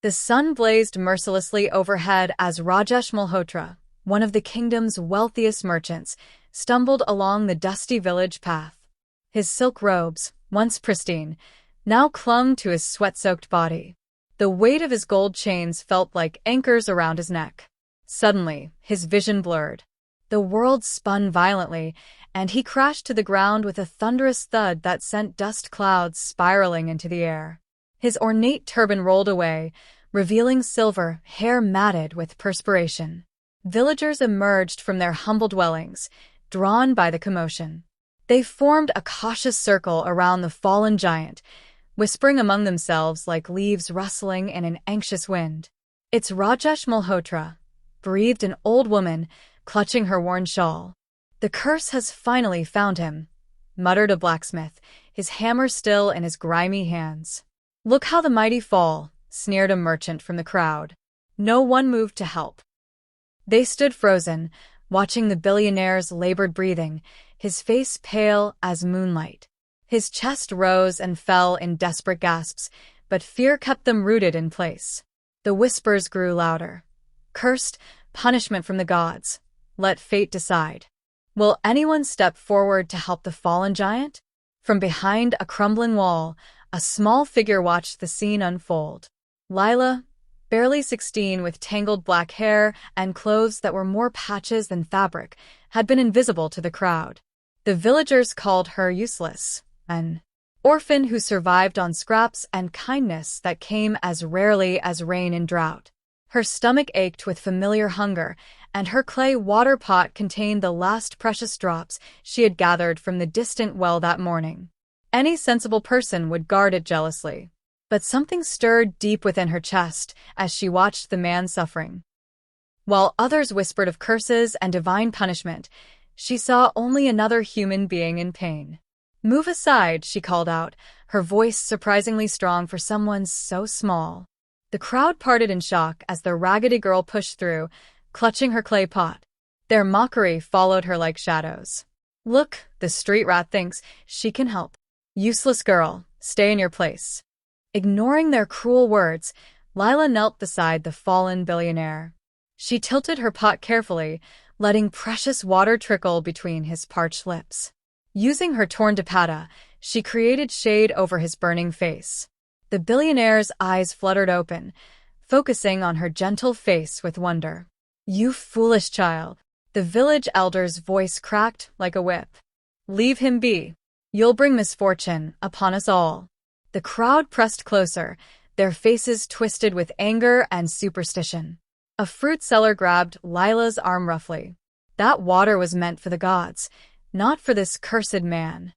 The sun blazed mercilessly overhead as Rajesh Malhotra, one of the kingdom's wealthiest merchants, stumbled along the dusty village path. His silk robes, once pristine, now clung to his sweat-soaked body. The weight of his gold chains felt like anchors around his neck. Suddenly, his vision blurred. The world spun violently, and he crashed to the ground with a thunderous thud that sent dust clouds spiraling into the air. His ornate turban rolled away, revealing silver hair matted with perspiration. Villagers emerged from their humble dwellings, drawn by the commotion. They formed a cautious circle around the fallen giant, whispering among themselves like leaves rustling in an anxious wind. "It's Rajesh Malhotra," breathed an old woman, clutching her worn shawl. "The curse has finally found him," muttered a blacksmith, his hammer still in his grimy hands. "Look how the mighty fall," sneered a merchant from the crowd. No one moved to help. They stood frozen, watching the billionaire's labored breathing, his face pale as moonlight. His chest rose and fell in desperate gasps, but fear kept them rooted in place. The whispers grew louder. "Cursed, punishment from the gods. Let fate decide." Will anyone step forward to help the fallen giant? From behind a crumbling wall, a small figure watched the scene unfold. Laya, barely 16 with tangled black hair and clothes that were more patches than fabric, had been invisible to the crowd. The villagers called her useless, an orphan who survived on scraps and kindness that came as rarely as rain in drought. Her stomach ached with familiar hunger, and her clay water pot contained the last precious drops she had gathered from the distant well that morning. Any sensible person would guard it jealously. But something stirred deep within her chest as she watched the man suffering. While others whispered of curses and divine punishment, she saw only another human being in pain. "Move aside," she called out, her voice surprisingly strong for someone so small. The crowd parted in shock as the raggedy girl pushed through, clutching her clay pot. Their mockery followed her like shadows. "Look, the street rat thinks she can help. Useless girl, stay in your place." Ignoring their cruel words, Lila knelt beside the fallen billionaire. She tilted her pot carefully, letting precious water trickle between his parched lips. Using her torn dupatta, she created shade over his burning face. The billionaire's eyes fluttered open, focusing on her gentle face with wonder. "You foolish child," the village elder's voice cracked like a whip. "Leave him be. You'll bring misfortune upon us all." The crowd pressed closer, their faces twisted with anger and superstition. A fruit seller grabbed Lila's arm roughly. "That water was meant for the gods, not for this cursed man."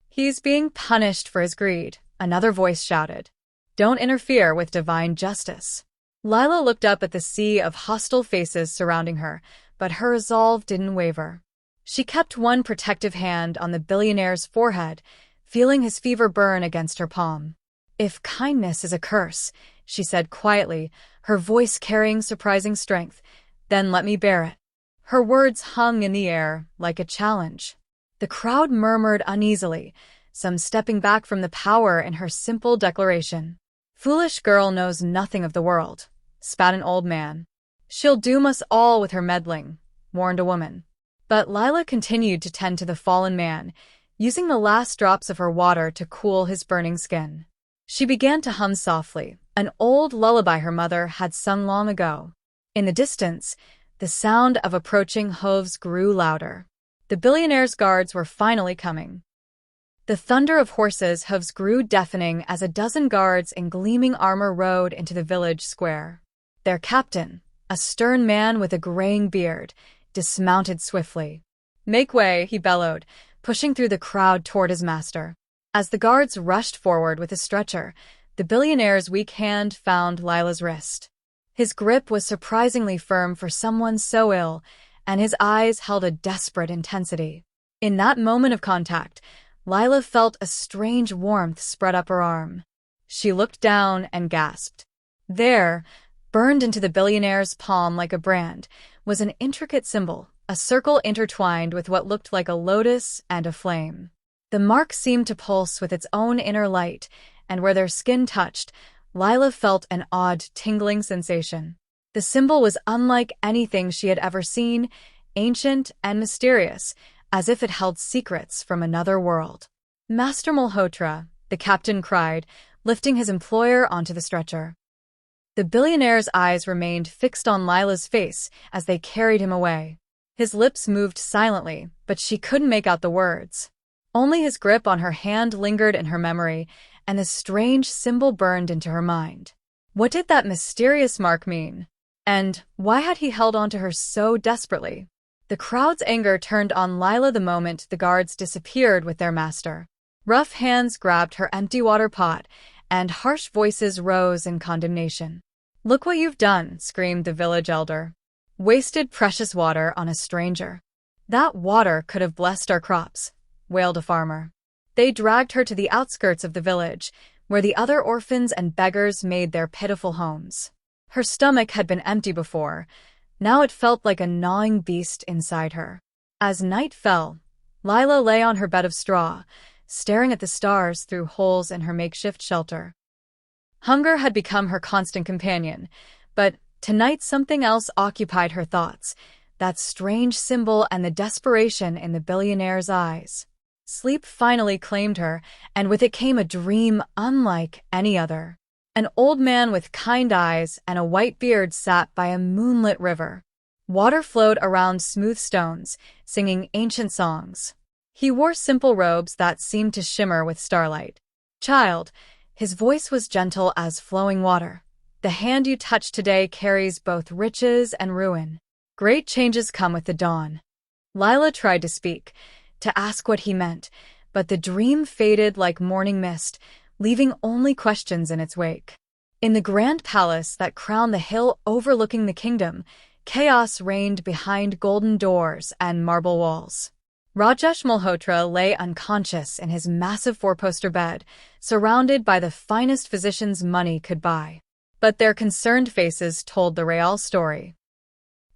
"He's being punished for his greed," another voice shouted. "Don't interfere with divine justice." Lila looked up at the sea of hostile faces surrounding her, but her resolve didn't waver. She kept one protective hand on the billionaire's forehead, feeling his fever burn against her palm. "If kindness is a curse," she said quietly, her voice carrying surprising strength, "then let me bear it." Her words hung in the air like a challenge. The crowd murmured uneasily, some stepping back from the power in her simple declaration. "Foolish girl knows nothing of the world," spat an old man. "She'll doom us all with her meddling," warned a woman. But Lila continued to tend to the fallen man, using the last drops of her water to cool his burning skin. She began to hum softly, an old lullaby her mother had sung long ago. In the distance, the sound of approaching hooves grew louder. The billionaire's guards were finally coming. The thunder of horses' hooves grew deafening as a dozen guards in gleaming armor rode into the village square. Their captain, a stern man with a graying beard, dismounted swiftly. "Make way," he bellowed, pushing through the crowd toward his master. As the guards rushed forward with a stretcher, the billionaire's weak hand found Lila's wrist. His grip was surprisingly firm for someone so ill, and his eyes held a desperate intensity. In that moment of contact, Lila felt a strange warmth spread up her arm. She looked down and gasped. There, burned into the billionaire's palm like a brand, was an intricate symbol, a circle intertwined with what looked like a lotus and a flame. The mark seemed to pulse with its own inner light, and where their skin touched, Lila felt an odd, tingling sensation. The symbol was unlike anything she had ever seen, ancient and mysterious, as if it held secrets from another world. "Master Malhotra," the captain cried, lifting his employer onto the stretcher. The billionaire's eyes remained fixed on Lila's face as they carried him away. His lips moved silently, but she couldn't make out the words. Only his grip on her hand lingered in her memory, and the strange symbol burned into her mind. What did that mysterious mark mean? And why had he held on to her so desperately? The crowd's anger turned on Lila the moment the guards disappeared with their master. Rough hands grabbed her empty water pot, and harsh voices rose in condemnation. "Look what you've done," screamed the village elder. "Wasted precious water on a stranger." "That water could have blessed our crops," wailed a farmer. They dragged her to the outskirts of the village, where the other orphans and beggars made their pitiful homes. Her stomach had been empty before. Now it felt like a gnawing beast inside her. As night fell, Lila lay on her bed of straw, staring at the stars through holes in her makeshift shelter. Hunger had become her constant companion, but tonight something else occupied her thoughts, that strange symbol and the desperation in the billionaire's eyes. Sleep finally claimed her, and with it came a dream unlike any other. An old man with kind eyes and a white beard sat by a moonlit river. Water flowed around smooth stones, singing ancient songs. He wore simple robes that seemed to shimmer with starlight. "Child," his voice was gentle as flowing water. "The hand you touch today carries both riches and ruin. Great changes come with the dawn." Lila tried to speak, to ask what he meant, but the dream faded like morning mist, leaving only questions in its wake. In the grand palace that crowned the hill overlooking the kingdom, chaos reigned behind golden doors and marble walls. Rajesh Malhotra lay unconscious in his massive four-poster bed, surrounded by the finest physicians money could buy. But their concerned faces told the real story.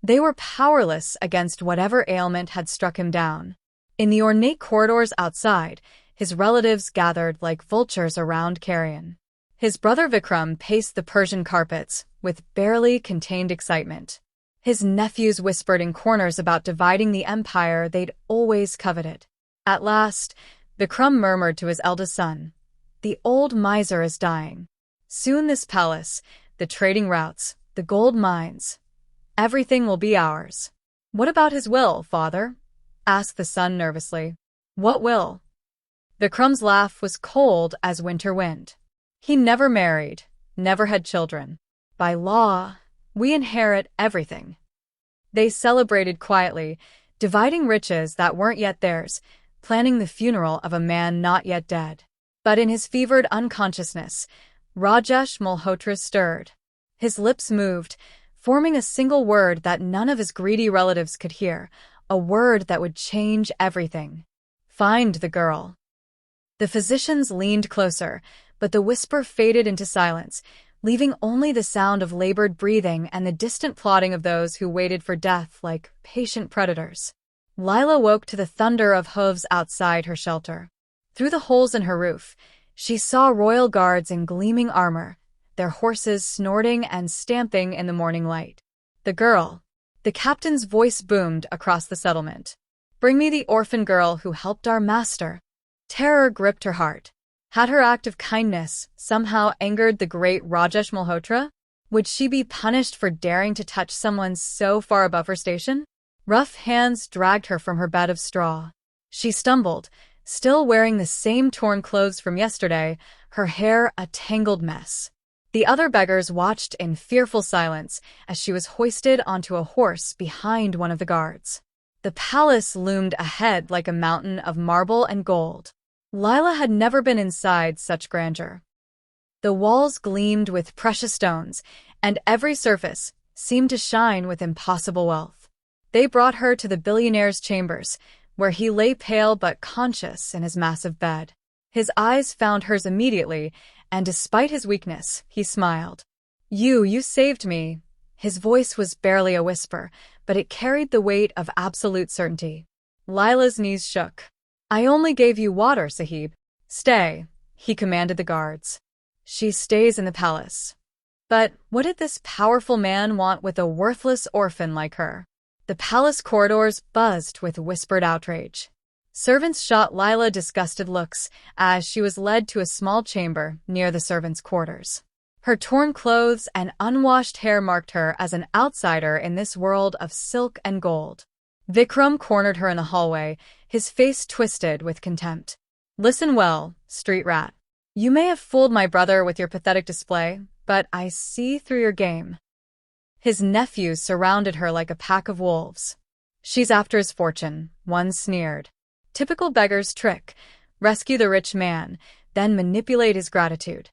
They were powerless against whatever ailment had struck him down. In the ornate corridors outside, his relatives gathered like vultures around Carrion. His brother Vikram paced the Persian carpets with barely contained excitement. His nephews whispered in corners about dividing the empire they'd always coveted. At last, Vikram murmured to his eldest son, "The old miser is dying. Soon this palace, the trading routes, the gold mines, everything will be ours." "What about his will, father?" asked the son nervously. "What will?" Vikram's laugh was cold as winter wind. "He never married, never had children. By law, we inherit everything." They celebrated quietly, dividing riches that weren't yet theirs, planning the funeral of a man not yet dead. But in his fevered unconsciousness, Rajesh Malhotra stirred. His lips moved, forming a single word that none of his greedy relatives could hear, a word that would change everything. "Find the girl." The physicians leaned closer, but the whisper faded into silence, leaving only the sound of labored breathing and the distant plodding of those who waited for death like patient predators. Lila woke to the thunder of hooves outside her shelter. Through the holes in her roof, she saw royal guards in gleaming armor, their horses snorting and stamping in the morning light. "The girl." The captain's voice boomed across the settlement. "Bring me the orphan girl who helped our master." Terror gripped her heart. Had her act of kindness somehow angered the great Rajesh Malhotra? Would she be punished for daring to touch someone so far above her station? Rough hands dragged her from her bed of straw. She stumbled, still wearing the same torn clothes from yesterday, her hair a tangled mess. The other beggars watched in fearful silence as she was hoisted onto a horse behind one of the guards. The palace loomed ahead like a mountain of marble and gold. Lila had never been inside such grandeur. The walls gleamed with precious stones, and every surface seemed to shine with impossible wealth. They brought her to the billionaire's chambers, where he lay pale but conscious in his massive bed. His eyes found hers immediately, and despite his weakness, he smiled. You saved me." His voice was barely a whisper, but it carried the weight of absolute certainty. Lila's knees shook. "I only gave you water, Sahib. Stay," he commanded the guards. She stays in the palace. But what did this powerful man want with a worthless orphan like her? The palace corridors buzzed with whispered outrage. Servants shot Lila disgusted looks as she was led to a small chamber near the servants' quarters. Her torn clothes and unwashed hair marked her as an outsider in this world of silk and gold. Vikram cornered her in the hallway, his face twisted with contempt. "Listen well, street rat. You may have fooled my brother with your pathetic display, but I see through your game." His nephews surrounded her like a pack of wolves. "She's after his fortune," one sneered. Typical beggar's trick: rescue the rich man, then manipulate his gratitude.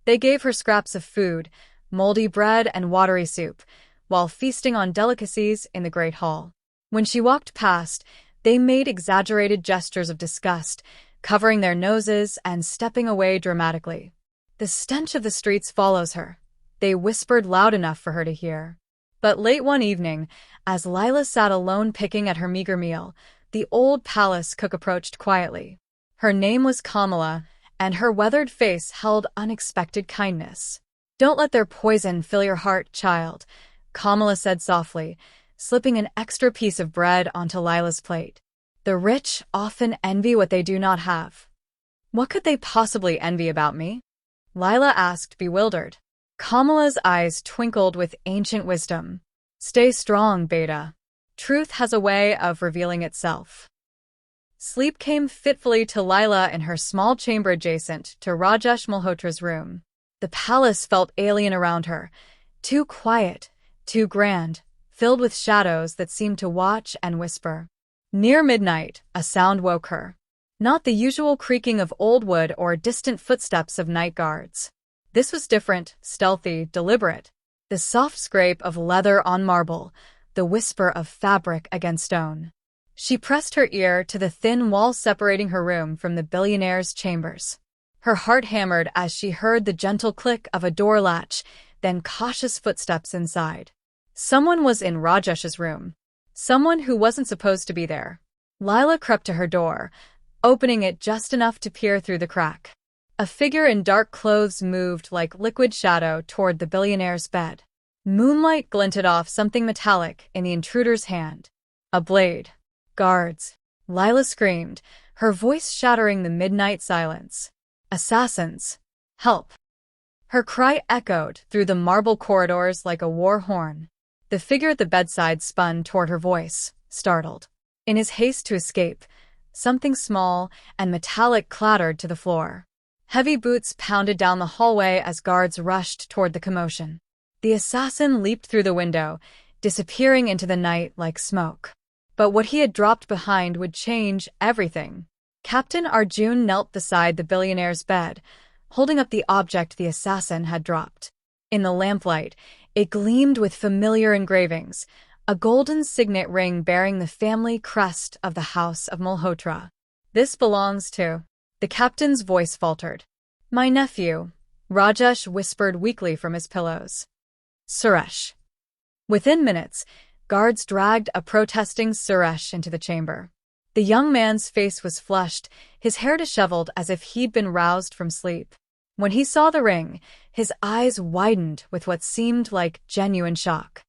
They gave her scraps of food, moldy bread and watery soup, while feasting on delicacies in the Great Hall. When she walked past, they made exaggerated gestures of disgust, covering their noses and stepping away dramatically. "The stench of the streets follows her," they whispered loud enough for her to hear. But late one evening, as Lila sat alone picking at her meager meal, the old palace cook approached quietly. Her name was Kamala, and her weathered face held unexpected kindness. "Don't let their poison fill your heart, child," Kamala said softly, slipping an extra piece of bread onto Lila's plate. "The rich often envy what they do not have." "What could they possibly envy about me?" Lila asked, bewildered. Kamala's eyes twinkled with ancient wisdom. "Stay strong, Beta. Truth has a way of revealing itself." Sleep came fitfully to Lila in her small chamber adjacent to Rajesh Malhotra's room. The palace felt alien around her, too quiet, too grand, filled with shadows that seemed to watch and whisper. Near midnight, a sound woke her. Not the usual creaking of old wood or distant footsteps of night guards. This was different, stealthy, deliberate. The soft scrape of leather on marble, the whisper of fabric against stone. She pressed her ear to the thin wall separating her room from the billionaire's chambers. Her heart hammered as she heard the gentle click of a door latch, then cautious footsteps inside. Someone was in Rajesh's room. Someone who wasn't supposed to be there. Lila crept to her door, opening it just enough to peer through the crack. A figure in dark clothes moved like liquid shadow toward the billionaire's bed. Moonlight glinted off something metallic in the intruder's hand. A blade. "Guards!" Lila screamed, her voice shattering the midnight silence. "Assassins! Help!" Her cry echoed through the marble corridors like a war horn. The figure at the bedside spun toward her voice, startled. In his haste to escape, something small and metallic clattered to the floor. Heavy boots pounded down the hallway as guards rushed toward the commotion. The assassin leaped through the window, disappearing into the night like smoke. But what he had dropped behind would change everything. Captain Arjun knelt beside the billionaire's bed, holding up the object the assassin had dropped. In the lamplight, it gleamed with familiar engravings, a golden signet ring bearing the family crest of the House of Malhotra. "This belongs to..." The captain's voice faltered. "My nephew," Rajesh whispered weakly from his pillows. "Suresh." Within minutes, guards dragged a protesting Suresh into the chamber. The young man's face was flushed, his hair disheveled as if he'd been roused from sleep. When he saw the ring, his eyes widened with what seemed like genuine shock.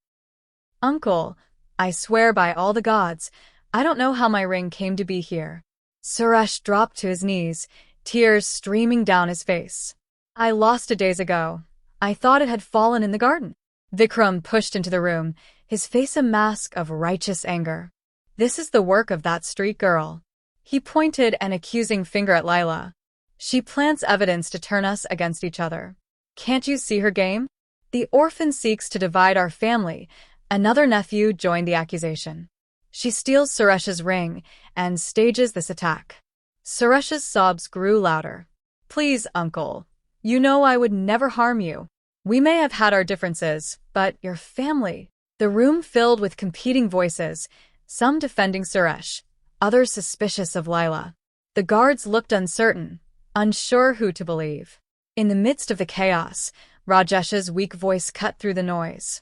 "Uncle, I swear by all the gods, I don't know how my ring came to be here." Suresh dropped to his knees, tears streaming down his face. "I lost it days ago. I thought it had fallen in the garden." Vikram pushed into the room, his face a mask of righteous anger. "This is the work of that street girl." He pointed an accusing finger at Lila. "She plants evidence to turn us against each other. Can't you see her game? The orphan seeks to divide our family." Another nephew joined the accusation. "She steals Suresh's ring and stages this attack." Suresh's sobs grew louder. "Please, uncle. You know I would never harm you. We may have had our differences, but your family..." The room filled with competing voices, some defending Suresh, others suspicious of Lila. The guards looked uncertain, unsure who to believe. In the midst of the chaos, Rajesh's weak voice cut through the noise.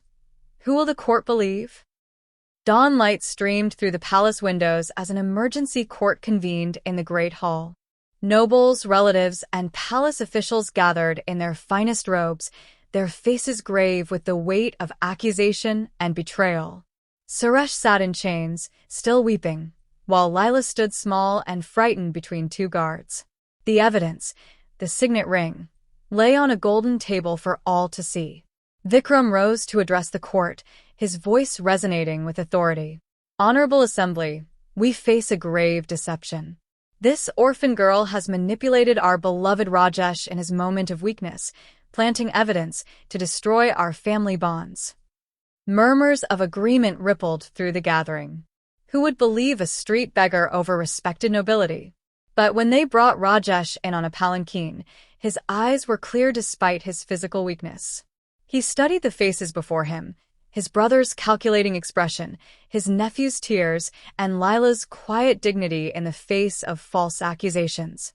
"Who will the court believe?" Dawn light streamed through the palace windows as an emergency court convened in the Great Hall. Nobles, relatives, and palace officials gathered in their finest robes, their faces grave with the weight of accusation and betrayal. Suresh sat in chains, still weeping, while Lila stood small and frightened between two guards. The evidence, the signet ring, lay on a golden table for all to see. Vikram rose to address the court, his voice resonating with authority. Honorable Assembly, we face a grave deception. This orphan girl has manipulated our beloved Rajesh in his moment of weakness, planting evidence to destroy our family bonds. Murmurs of agreement rippled through the gathering. Who would believe a street beggar over respected nobility? But when they brought Rajesh in on a palanquin, his eyes were clear despite his physical weakness. He studied the faces before him, his brother's calculating expression, his nephew's tears, and Lila's quiet dignity in the face of false accusations.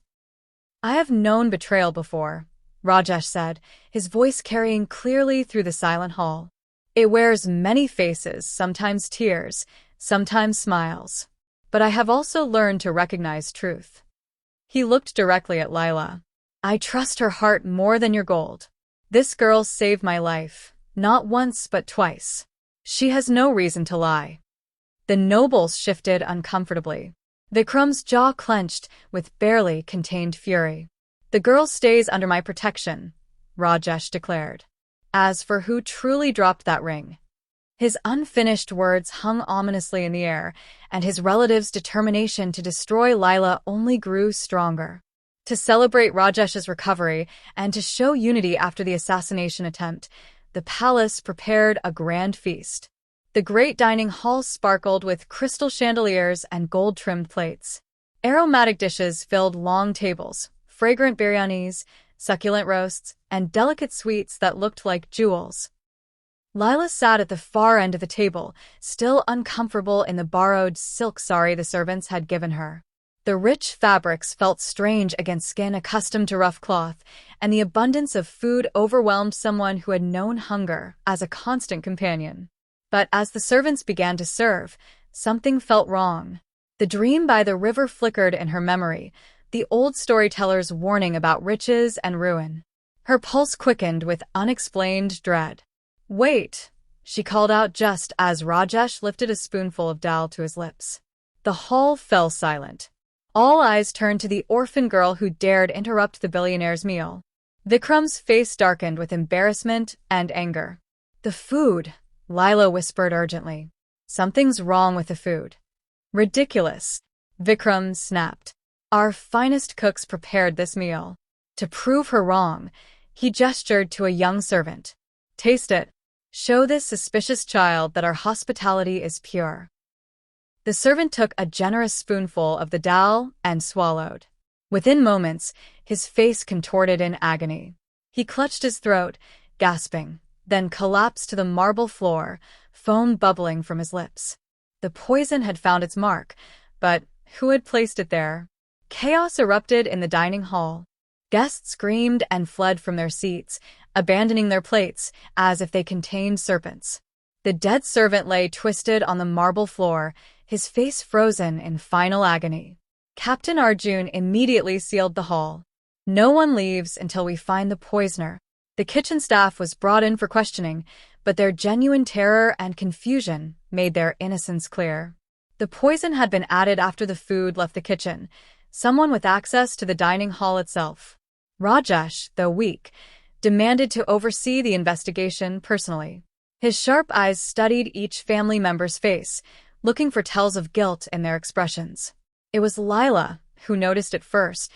I have known betrayal before, Rajesh said, his voice carrying clearly through the silent hall. It wears many faces, sometimes tears, sometimes smiles. But I have also learned to recognize truth. He looked directly at Lila. I trust her heart more than your gold. This girl saved my life, not once but twice. She has no reason to lie. The nobles shifted uncomfortably. Vikram's jaw clenched with barely contained fury. The girl stays under my protection, Rajesh declared. As for who truly dropped that ring, his unfinished words hung ominously in the air, and his relatives' determination to destroy Lila only grew stronger. To celebrate Rajesh's recovery and to show unity after the assassination attempt, the palace prepared a grand feast. The great dining hall sparkled with crystal chandeliers and gold-trimmed plates. Aromatic dishes filled long tables, fragrant biryanis, succulent roasts, and delicate sweets that looked like jewels. Lila sat at the far end of the table, still uncomfortable in the borrowed silk sari the servants had given her. The rich fabrics felt strange against skin accustomed to rough cloth, and the abundance of food overwhelmed someone who had known hunger as a constant companion. But as the servants began to serve, something felt wrong. The dream by the river flickered in her memory, the old storyteller's warning about riches and ruin. Her pulse quickened with unexplained dread. Wait, she called out just as Rajesh lifted a spoonful of dal to his lips. The hall fell silent. All eyes turned to the orphan girl who dared interrupt the billionaire's meal. Vikram's face darkened with embarrassment and anger. The food, Lila whispered urgently. Something's wrong with the food. Ridiculous, Vikram snapped. Our finest cooks prepared this meal. To prove her wrong, he gestured to a young servant. Taste it. Show this suspicious child that our hospitality is pure. The servant took a generous spoonful of the dal and swallowed. Within moments, his face contorted in agony. He clutched his throat, gasping, then collapsed to the marble floor, foam bubbling from his lips. The poison had found its mark, but who had placed it there? Chaos erupted in the dining hall. Guests screamed and fled from their seats, abandoning their plates as if they contained serpents. The dead servant lay twisted on the marble floor, his face frozen in final agony. Captain Arjun immediately sealed the hall. No one leaves until we find the poisoner. The kitchen staff was brought in for questioning, but their genuine terror and confusion made their innocence clear. The poison had been added after the food left the kitchen, someone with access to the dining hall itself. Rajesh, though weak, demanded to oversee the investigation personally. His sharp eyes studied each family member's face, looking for tells of guilt in their expressions. It was Lila who noticed it first.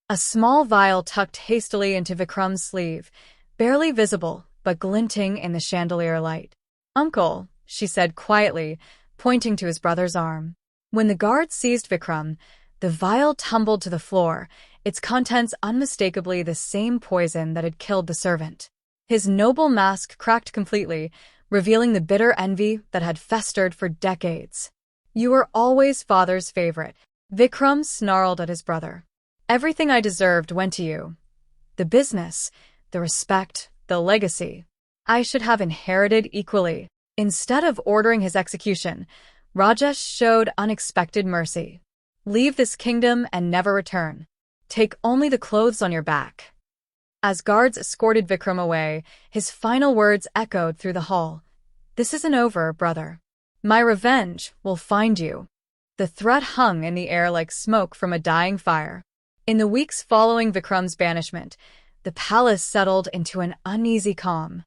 A small vial tucked hastily into Vikram's sleeve, barely visible but glinting in the chandelier light. Uncle, she said quietly, pointing to his brother's arm. When the guards seized Vikram, the vial tumbled to the floor, its contents unmistakably the same poison that had killed the servant. His noble mask cracked completely, revealing the bitter envy that had festered for decades. You were always father's favorite. Vikram snarled at his brother. Everything I deserved went to you. The business, the respect, the legacy. I should have inherited equally. Instead of ordering his execution, Rajesh showed unexpected mercy. Leave this kingdom and never return. Take only the clothes on your back. As guards escorted Vikram away, his final words echoed through the hall. This isn't over, brother. My revenge will find you. The threat hung in the air like smoke from a dying fire. In the weeks following Vikram's banishment, the palace settled into an uneasy calm.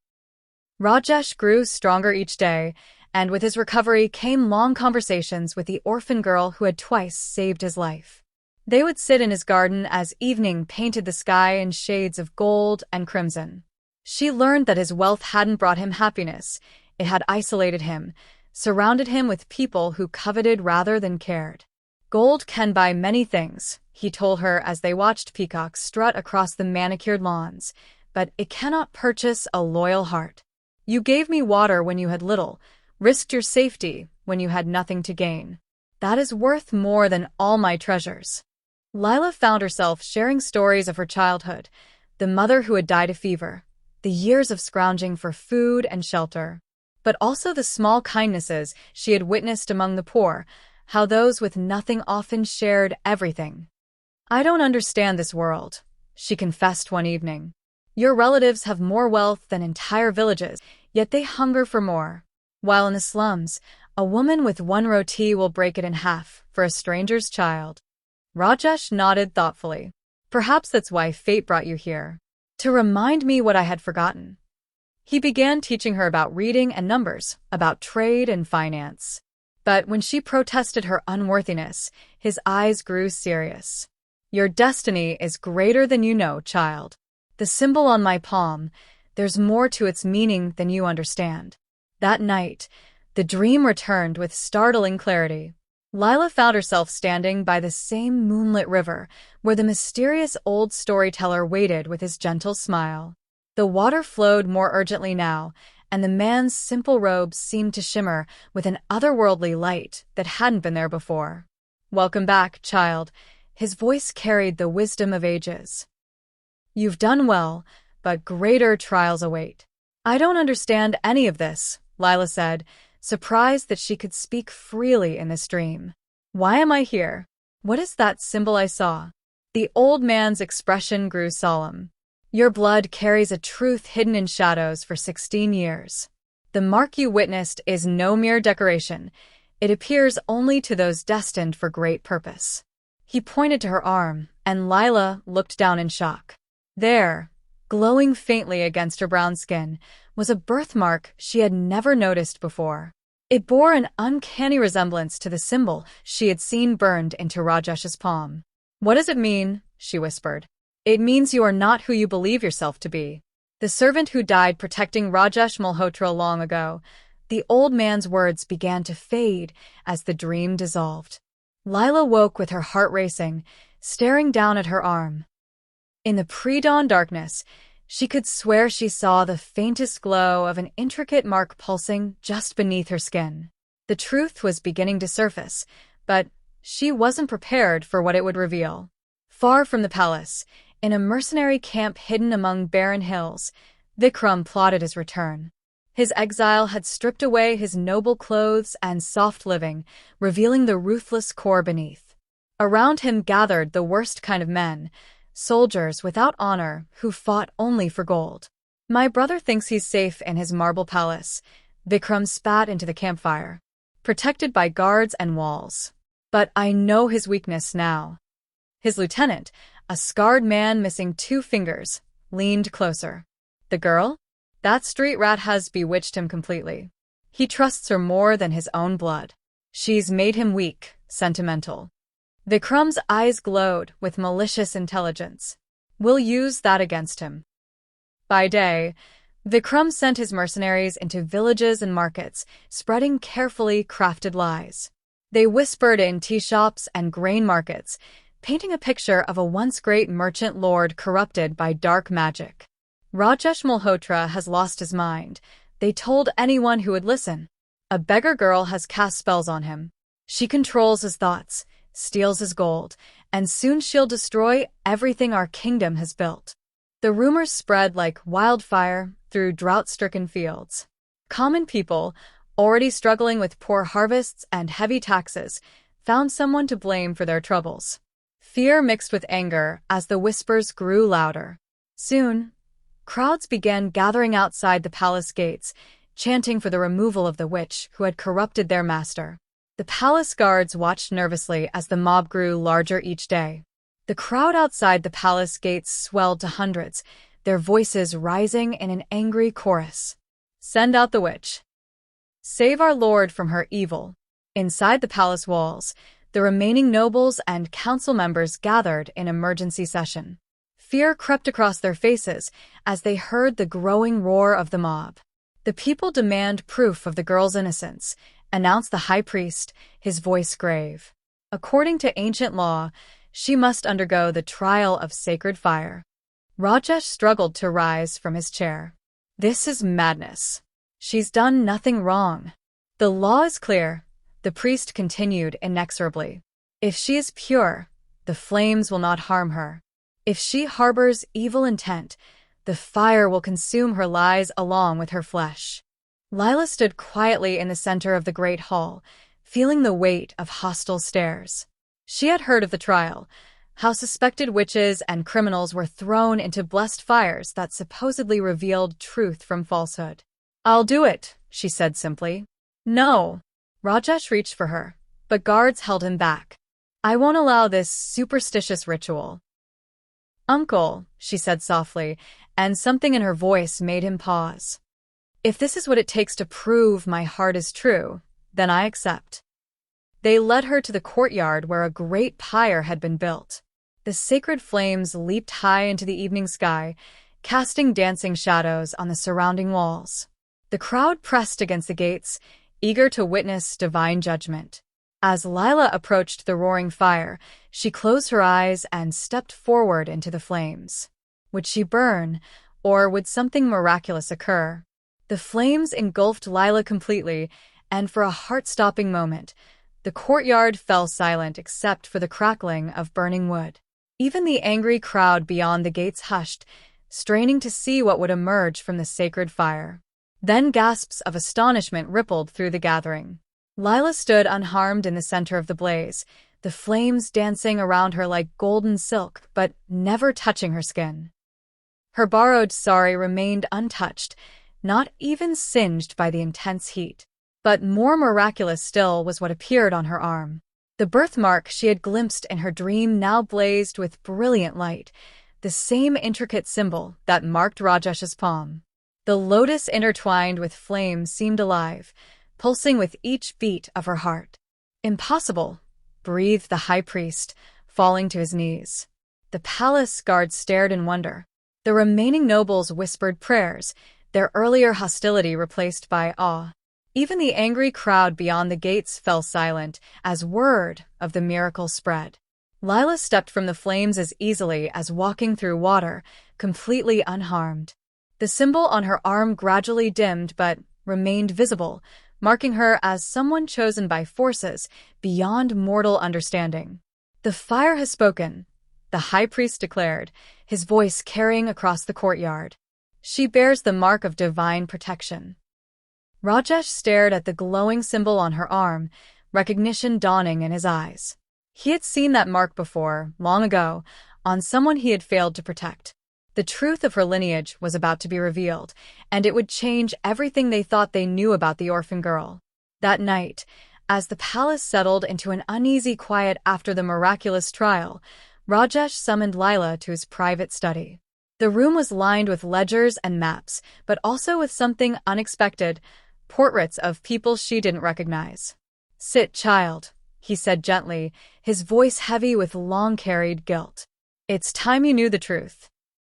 Rajesh grew stronger each day, and with his recovery came long conversations with the orphan girl who had twice saved his life. They would sit in his garden as evening painted the sky in shades of gold and crimson. She learned that his wealth hadn't brought him happiness. It had isolated him, surrounded him with people who coveted rather than cared. Gold can buy many things, he told her as they watched peacocks strut across the manicured lawns, but it cannot purchase a loyal heart. You gave me water when you had little, risked your safety when you had nothing to gain. That is worth more than all my treasures. Lila found herself sharing stories of her childhood, the mother who had died of fever, the years of scrounging for food and shelter, but also the small kindnesses she had witnessed among the poor, how those with nothing often shared everything. I don't understand this world, she confessed one evening. Your relatives have more wealth than entire villages, yet they hunger for more. While in the slums, a woman with one roti will break it in half for a stranger's child. Rajesh nodded thoughtfully. Perhaps that's why fate brought you here. To remind me what I had forgotten. He began teaching her about reading and numbers, about trade and finance. But when she protested her unworthiness, his eyes grew serious. Your destiny is greater than you know, child. The symbol on my palm, there's more to its meaning than you understand. That night, the dream returned with startling clarity. Lila found herself standing by the same moonlit river where the mysterious old storyteller waited with his gentle smile. The water flowed more urgently now, and the man's simple robes seemed to shimmer with an otherworldly light that hadn't been there before. Welcome back, child. His voice carried the wisdom of ages. You've done well, but greater trials await. I don't understand any of this, Lila said, surprised that she could speak freely in this dream. Why am I here? What is that symbol I saw? The old man's expression grew solemn. Your blood carries a truth hidden in shadows for 16 years. The mark you witnessed is no mere decoration. It appears only to those destined for great purpose. He pointed to her arm, and Lila looked down in shock. There, glowing faintly against her brown skin, was a birthmark she had never noticed before. It bore an uncanny resemblance to the symbol she had seen burned into Rajesh's palm. What does it mean? She whispered. It means you are not who you believe yourself to be. The servant who died protecting Rajesh Malhotra long ago. The old man's words began to fade as the dream dissolved. Lila woke with her heart racing, staring down at her arm. In the pre-dawn darkness, she could swear she saw the faintest glow of an intricate mark pulsing just beneath her skin. The truth was beginning to surface, but she wasn't prepared for what it would reveal. Far from the palace, in a mercenary camp hidden among barren hills, Vikram plotted his return. His exile had stripped away his noble clothes and soft living, revealing the ruthless core beneath. Around him gathered the worst kind of men, soldiers without honor who fought only for gold. My brother thinks he's safe in his marble palace, Vikram spat into the campfire, protected by guards and walls. But I know his weakness now. His lieutenant, a scarred man missing 2 fingers, leaned closer. The girl? That street rat has bewitched him completely. He trusts her more than his own blood. She's made him weak, sentimental. Vikram's eyes glowed with malicious intelligence. We'll use that against him. By day, Vikram sent his mercenaries into villages and markets, spreading carefully crafted lies. They whispered in tea shops and grain markets, painting a picture of a once great merchant lord corrupted by dark magic. Rajesh Malhotra has lost his mind, they told anyone who would listen. A beggar girl has cast spells on him. She controls his thoughts, steals his gold, and soon she'll destroy everything our kingdom has built. The rumors spread like wildfire through drought-stricken fields. Common people, already struggling with poor harvests and heavy taxes, found someone to blame for their troubles. Fear mixed with anger as the whispers grew louder. Soon, crowds began gathering outside the palace gates, chanting for the removal of the witch who had corrupted their master. The palace guards watched nervously as the mob grew larger each day. The crowd outside the palace gates swelled to hundreds, their voices rising in an angry chorus. "Send out the witch. Save our lord from her evil." Inside the palace walls, the remaining nobles and council members gathered in emergency session. Fear crept across their faces as they heard the growing roar of the mob. "The people demand proof of the girl's innocence," announced the high priest, his voice grave. "According to ancient law, she must undergo the trial of sacred fire." Rajesh struggled to rise from his chair. "This is madness. She's done nothing wrong." "The law is clear," the priest continued inexorably. "If she is pure, the flames will not harm her. If she harbors evil intent, the fire will consume her lies along with her flesh." Lila stood quietly in the center of the great hall, feeling the weight of hostile stares. She had heard of the trial, how suspected witches and criminals were thrown into blessed fires that supposedly revealed truth from falsehood. "I'll do it," she said simply. "No." Rajesh reached for her, but guards held him back. "I won't allow this superstitious ritual." "Uncle," she said softly, and something in her voice made him pause. "If this is what it takes to prove my heart is true, then I accept." They led her to the courtyard where a great pyre had been built. The sacred flames leaped high into the evening sky, casting dancing shadows on the surrounding walls. The crowd pressed against the gates, eager to witness divine judgment. As Lila approached the roaring fire, she closed her eyes and stepped forward into the flames. Would she burn, or would something miraculous occur? The flames engulfed Lila completely, and for a heart-stopping moment, the courtyard fell silent except for the crackling of burning wood. Even the angry crowd beyond the gates hushed, straining to see what would emerge from the sacred fire. Then gasps of astonishment rippled through the gathering. Lila stood unharmed in the center of the blaze, the flames dancing around her like golden silk, but never touching her skin. Her borrowed sari remained untouched, not even singed by the intense heat. But more miraculous still was what appeared on her arm. The birthmark she had glimpsed in her dream now blazed with brilliant light, the same intricate symbol that marked Rajesh's palm. The lotus intertwined with flame seemed alive, pulsing with each beat of her heart. "Impossible," breathed the high priest, falling to his knees. The palace guards stared in wonder. The remaining nobles whispered prayers, their earlier hostility replaced by awe. Even the angry crowd beyond the gates fell silent as word of the miracle spread. Lila stepped from the flames as easily as walking through water, completely unharmed. The symbol on her arm gradually dimmed but remained visible, marking her as someone chosen by forces beyond mortal understanding. "The fire has spoken," the high priest declared, his voice carrying across the courtyard. "She bears the mark of divine protection." Rajesh stared at the glowing symbol on her arm, recognition dawning in his eyes. He had seen that mark before, long ago, on someone he had failed to protect. The truth of her lineage was about to be revealed, and it would change everything they thought they knew about the orphan girl. That night, as the palace settled into an uneasy quiet after the miraculous trial, Rajesh summoned Lila to his private study. The room was lined with ledgers and maps, but also with something unexpected, portraits of people she didn't recognize. "Sit, child," he said gently, his voice heavy with long-carried guilt. "It's time you knew the truth."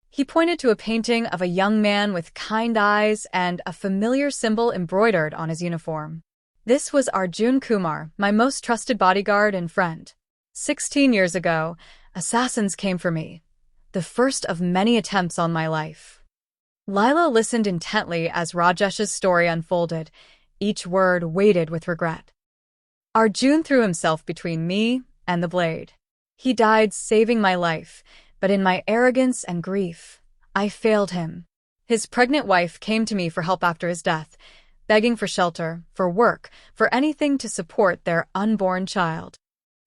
He pointed to a painting of a young man with kind eyes and a familiar symbol embroidered on his uniform. "This was Arjun Kumar, my most trusted bodyguard and friend. 16 years ago, assassins came for me, the first of many attempts on my life." Lila listened intently as Rajesh's story unfolded, each word weighted with regret. "Arjun threw himself between me and the blade. He died saving my life, but in my arrogance and grief, I failed him. His pregnant wife came to me for help after his death, begging for shelter, for work, for anything to support their unborn child.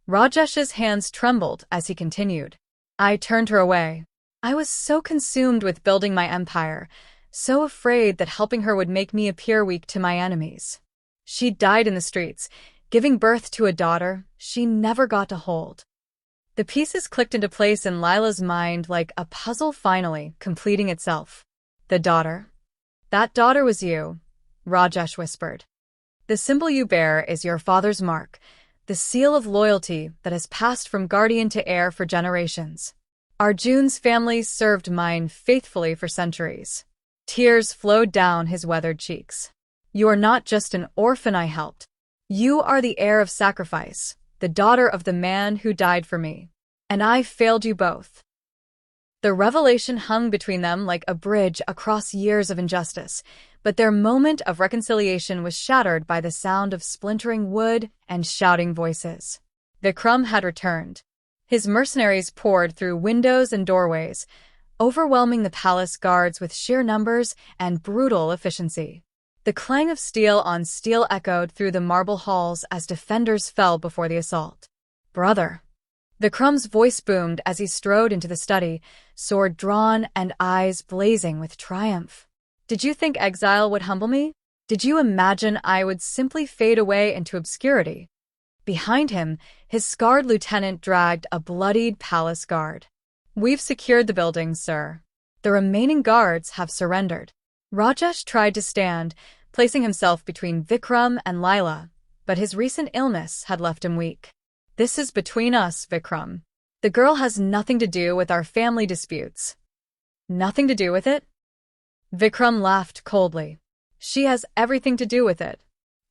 Rajesh's hands trembled as he continued. I turned her away. I was so consumed with building my empire, so afraid that helping her would make me appear weak to my enemies. She died in the streets, giving birth to a daughter she never got to hold. The pieces clicked into place in Lila's mind like a puzzle finally completing itself. The daughter? That daughter was you, Rajesh whispered. The symbol you bear is your father's mark, the seal of loyalty that has passed from guardian to heir for generations. Arjun's family served mine faithfully for centuries. Tears flowed down his weathered cheeks. You are not just an orphan I helped. You are the heir of sacrifice, the daughter of the man who died for me. And I failed you both. The revelation hung between them like a bridge across years of injustice, but their moment of reconciliation was shattered by the sound of splintering wood and shouting voices. Vikram had returned. His mercenaries poured through windows and doorways, overwhelming the palace guards with sheer numbers and brutal efficiency. The clang of steel on steel echoed through the marble halls as defenders fell before the assault. Brother. Vikram's voice boomed as he strode into the study, sword drawn and eyes blazing with triumph. Did you think exile would humble me? Did you imagine I would simply fade away into obscurity? Behind him, his scarred lieutenant dragged a bloodied palace guard. We've secured the building, sir. The remaining guards have surrendered. Rajesh tried to stand, placing himself between Vikram and Lila, but his recent illness had left him weak. This is between us, Vikram. The girl has nothing to do with our family disputes. Nothing to do with it? Vikram laughed coldly. She has everything to do with it.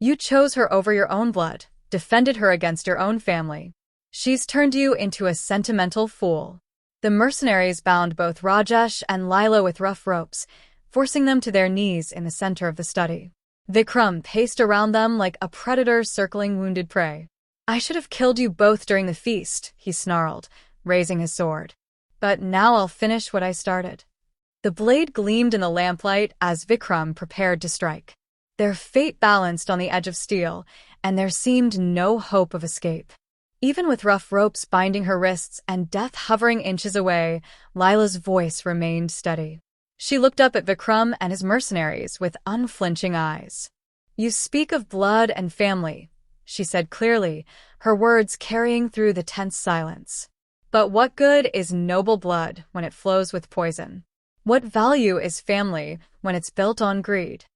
You chose her over your own blood, defended her against your own family. She's turned you into a sentimental fool. The mercenaries bound both Rajesh and Lila with rough ropes, forcing them to their knees in the center of the study. Vikram paced around them like a predator circling wounded prey. I should have killed you both during the feast, he snarled, raising his sword. But now I'll finish what I started. The blade gleamed in the lamplight as Vikram prepared to strike. Their fate balanced on the edge of steel, and there seemed no hope of escape. Even with rough ropes binding her wrists and death hovering inches away, Lila's voice remained steady. She looked up at Vikram and his mercenaries with unflinching eyes. You speak of blood and family, she said clearly, her words carrying through the tense silence. But what good is noble blood when it flows with poison? What value is family when it's built on greed?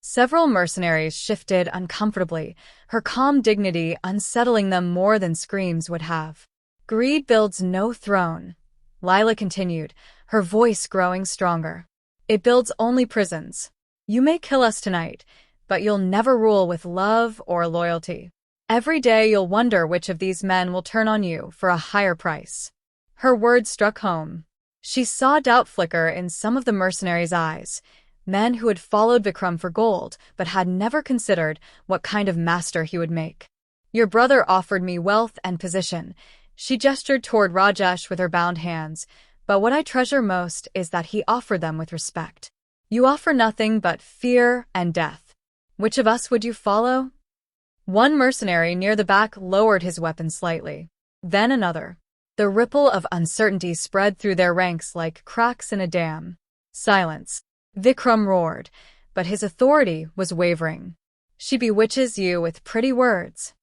Several mercenaries shifted uncomfortably, her calm dignity unsettling them more than screams would have. Greed builds no throne, Lila continued, her voice growing stronger. It builds only prisons. You may kill us tonight, but you'll never rule with love or loyalty. Every day you'll wonder which of these men will turn on you for a higher price. Her words struck home. She saw doubt flicker in some of the mercenaries' eyes, men who had followed Vikram for gold but had never considered what kind of master he would make. Your brother offered me wealth and position. She gestured toward Rajesh with her bound hands, but what I treasure most is that he offered them with respect. You offer nothing but fear and death. Which of us would you follow? One mercenary near the back lowered his weapon slightly. Then another. The ripple of uncertainty spread through their ranks like cracks in a dam. Silence. Vikram roared, but his authority was wavering. She bewitches you with pretty words.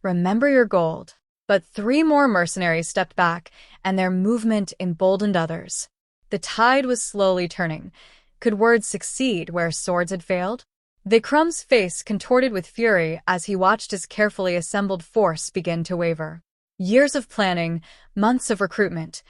Remember your gold. But 3 more mercenaries stepped back, and their movement emboldened others. The tide was slowly turning. Could words succeed where swords had failed? Vikram's face contorted with fury as he watched his carefully assembled force begin to waver. Years of planning, months of recruitment,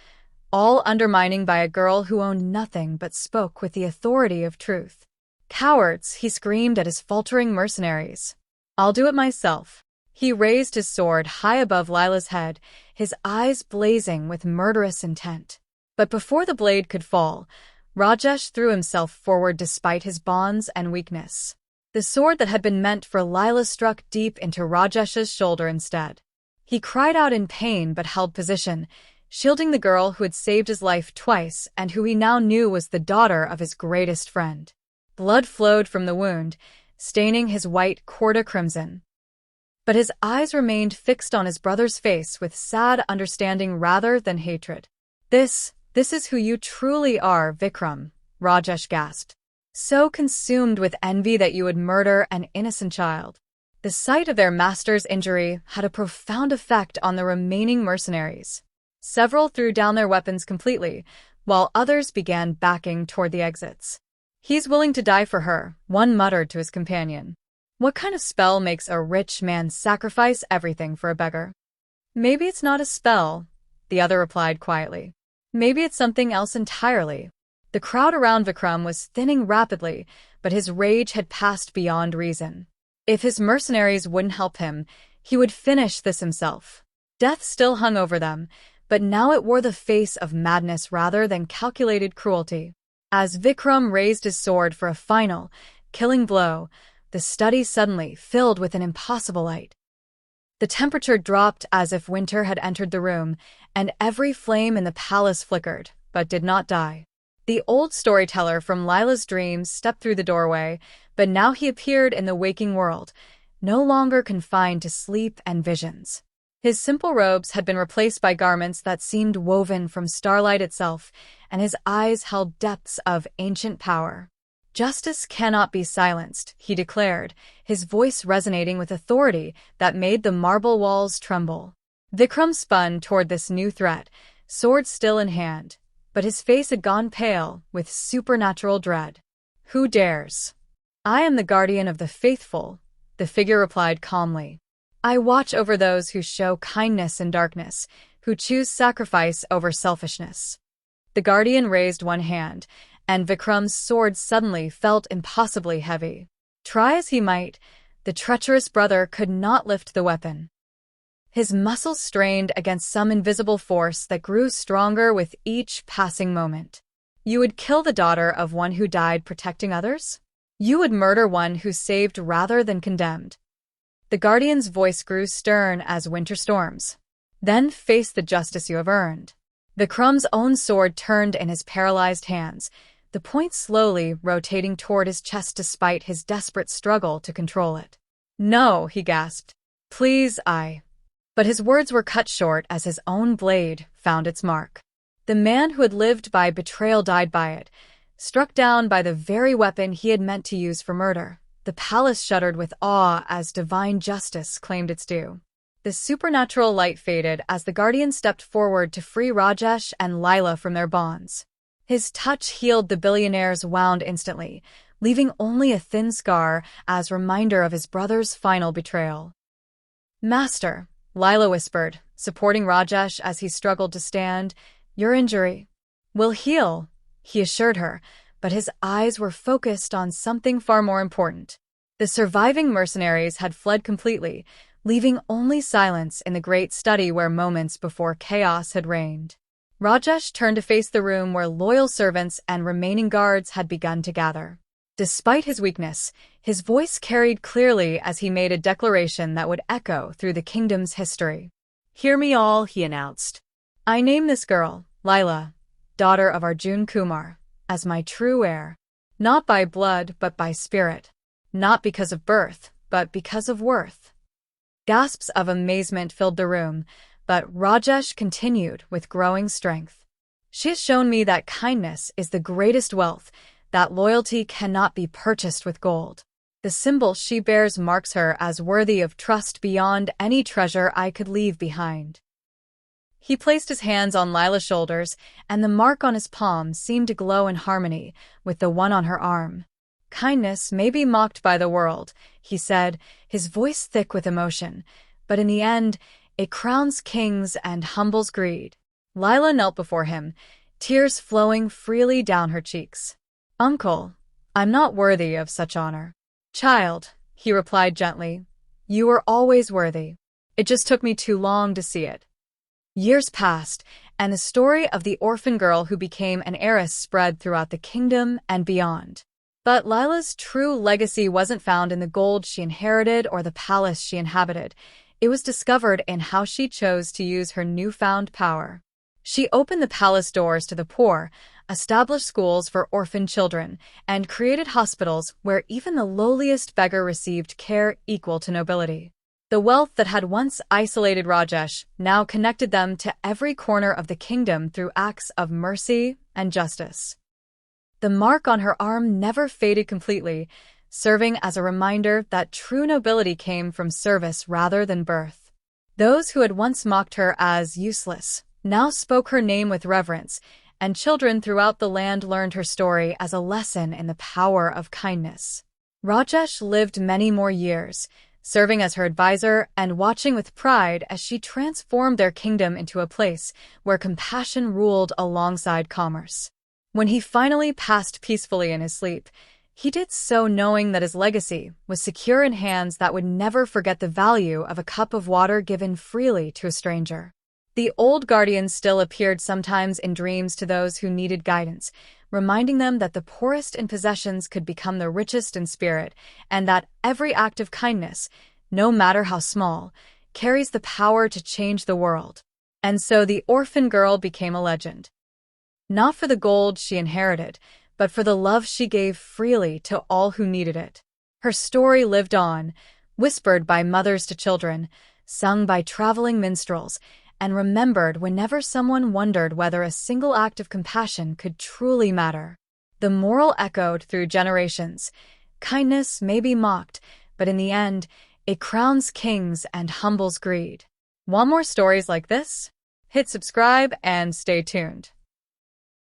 all undermining by a girl who owned nothing but spoke with the authority of truth. Cowards, he screamed at his faltering mercenaries. I'll do it myself. He raised his sword high above Lila's head, his eyes blazing with murderous intent. But before the blade could fall, Rajesh threw himself forward despite his bonds and weakness. The sword that had been meant for Lila struck deep into Rajesh's shoulder instead. He cried out in pain but held position, shielding the girl who had saved his life twice and who he now knew was the daughter of his greatest friend. Blood flowed from the wound, staining his white kurta crimson. but his eyes remained fixed on his brother's face with sad understanding rather than hatred. This is who you truly are, Vikram, Rajesh gasped. So consumed with envy that you would murder an innocent child. The sight of their master's injury had a profound effect on the remaining mercenaries. Several threw down their weapons completely, while others began backing toward the exits. He's willing to die for her, one muttered to his companion. What kind of spell makes a rich man sacrifice everything for a beggar? Maybe it's not a spell, the other replied quietly. Maybe it's something else entirely. The crowd around Vikram was thinning rapidly, but his rage had passed beyond reason. If his mercenaries wouldn't help him, he would finish this himself. Death still hung over them, but now it wore the face of madness rather than calculated cruelty. As Vikram raised his sword for a final, killing blow, the study suddenly filled with an impossible light. The temperature dropped as if winter had entered the room, and every flame in the palace flickered, but did not die. The old storyteller from Lila's dreams stepped through the doorway, but now he appeared in the waking world, no longer confined to sleep and visions. His simple robes had been replaced by garments that seemed woven from starlight itself, and his eyes held depths of ancient power. Justice cannot be silenced, he declared, his voice resonating with authority that made the marble walls tremble. Vikram spun toward this new threat, sword still in hand, but his face had gone pale with supernatural dread. Who dares? I am the guardian of the faithful, the figure replied calmly. I watch over those who show kindness in darkness, who choose sacrifice over selfishness. The guardian raised one hand, and Vikram's sword suddenly felt impossibly heavy. Try as he might, the treacherous brother could not lift the weapon. His muscles strained against some invisible force that grew stronger with each passing moment. You would kill the daughter of one who died protecting others? You would murder one who saved rather than condemned. The guardian's voice grew stern as winter storms. Then face the justice you have earned. Vikram's own sword turned in his paralyzed hands, the point slowly rotating toward his chest despite his desperate struggle to control it. No, he gasped. Please, But his words were cut short as his own blade found its mark. The man who had lived by betrayal died by it, struck down by the very weapon he had meant to use for murder. The palace shuddered with awe as divine justice claimed its due. The supernatural light faded as the guardian stepped forward to free Rajesh and Lila from their bonds. His touch healed the billionaire's wound instantly, leaving only a thin scar as reminder of his brother's final betrayal. Master, Lila whispered, supporting Rajesh as he struggled to stand, your injury will heal, he assured her, but his eyes were focused on something far more important. The surviving mercenaries had fled completely, leaving only silence in the great study where moments before chaos had reigned. Rajesh turned to face the room where loyal servants and remaining guards had begun to gather. Despite his weakness, his voice carried clearly as he made a declaration that would echo through the kingdom's history. Hear me all, he announced. I name this girl, Lila, daughter of Arjun Kumar, as my true heir, not by blood but by spirit, not because of birth, but because of worth. Gasps of amazement filled the room, but Rajesh continued with growing strength. She has shown me that kindness is the greatest wealth, that loyalty cannot be purchased with gold. The symbol she bears marks her as worthy of trust beyond any treasure I could leave behind. He placed his hands on Lila's shoulders, and the mark on his palm seemed to glow in harmony with the one on her arm. Kindness may be mocked by the world, he said, his voice thick with emotion, but in the end, it crowns kings and humbles greed. Lila knelt before him, tears flowing freely down her cheeks. Uncle, I'm not worthy of such honor. Child, he replied gently, you were always worthy. It just took me too long to see it. Years passed, and the story of the orphan girl who became an heiress spread throughout the kingdom and beyond. But Lila's true legacy wasn't found in the gold she inherited or the palace she inhabited. It was discovered in how she chose to use her newfound power. She opened the palace doors to the poor, established schools for orphan children, and created hospitals where even the lowliest beggar received care equal to nobility. The wealth that had once isolated Rajesh now connected them to every corner of the kingdom through acts of mercy and justice. The mark on her arm never faded completely, serving as a reminder that true nobility came from service rather than birth. Those who had once mocked her as useless now spoke her name with reverence, and children throughout the land learned her story as a lesson in the power of kindness. Rajesh lived many more years, serving as her advisor and watching with pride as she transformed their kingdom into a place where compassion ruled alongside commerce. When he finally passed peacefully in his sleep, he did so knowing that his legacy was secure in hands that would never forget the value of a cup of water given freely to a stranger. The old guardian still appeared sometimes in dreams to those who needed guidance, reminding them that the poorest in possessions could become the richest in spirit, and that every act of kindness, no matter how small, carries the power to change the world. And so the orphan girl became a legend. Not for the gold she inherited, but for the love she gave freely to all who needed it. Her story lived on, whispered by mothers to children, sung by traveling minstrels, and remembered whenever someone wondered whether a single act of compassion could truly matter. The moral echoed through generations. Kindness may be mocked, but in the end, it crowns kings and humbles greed. Want more stories like this? Hit subscribe and stay tuned.